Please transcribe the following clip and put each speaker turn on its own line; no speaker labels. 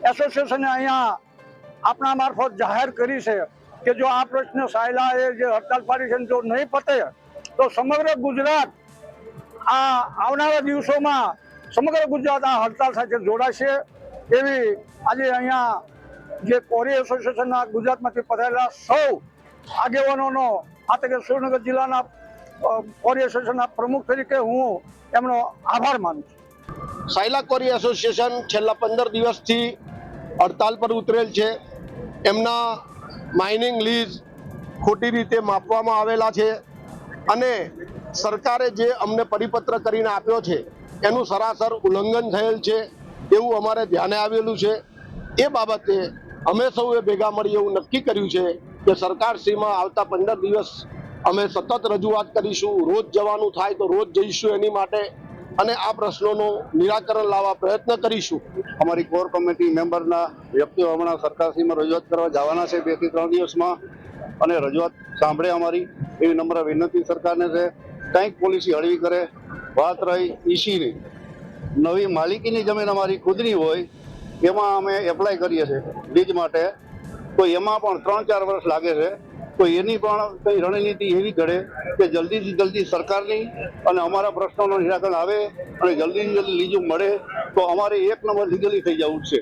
એસોસિએશને અહીંયા આપણા મારફત જાહેર કરી છે કે જો આ પ્રશ્ન સાયલાએ જે હડતાલ પાડી છે જો નહીં પતે તો સમગ્ર ગુજરાત આવનારા દિવસોમાં સમગ્ર ગુજરાત આ હડતાલ સાથે જોડાશે એવી આજે અહીંયા જે કોરી એસોસિએશનના ગુજરાતમાંથી પધારેલા સૌ આગેવાનોનો આ તકે સુરેન્દ્રનગર જિલ્લાના કોરી એસોસિએશનના પ્રમુખ તરીકે હું એમનો આભાર માનું છું।
સાયલા કોરી એસોસિએશન છેલ્લા 15 દિવસથી હડતાલ પર ઉતરેલ છે। એમના માઇનિંગ લીઝ ખોટી રીતે માપવામાં આવેલા છે અને સરકારે જે અમને પરિપત્ર કરીને આપ્યો છે એનું સરાસર ઉલ્લંઘન થયેલ છે એવું અમારે ધ્યાને આવેલું છે। એ બાબતે અમે સૌએ ભેગા મળી એવું નક્કી કર્યું છે કે સરકારશ્રીમાં આવતા 15 દિવસ અમે સતત રજૂઆત કરીશું। રોજ જવાનું થાય તો રોજ જઈશું એની માટે અને આ પ્રશ્નોનું નિરાકરણ લાવવા પ્રયત્ન કરીશું।
અમારી કોર કમિટી મેમ્બરના વ્યક્તિઓ હમણાં સરકારશ્રીમાં રજૂઆત કરવા જવાના છે 2 થી 3 દિવસમાં અને રજૂઆત સાંભળે અમારી એવી નમ્ર વિનંતી સરકારને છે। કંઈક પોલિસી હળવી કરે। વાત રહી ઈસીની, નવી માલિકીની જમીન અમારી ખુદની હોય એમાં અમે એપ્લાય કરીએ છીએ લીઝ માટે, તો એમાં પણ 3-4 વર્ષ લાગે છે। તો એની પણ કંઈ રણનીતિ એવી ઘડે કે જલ્દીથી જલ્દી સરકારની અને અમારા પ્રશ્નોનું નિરાકરણ આવે અને જલ્દીથી જલ્દી લીઝ મળે તો અમારે 1 નંબર લીગલી થઈ જવું છે।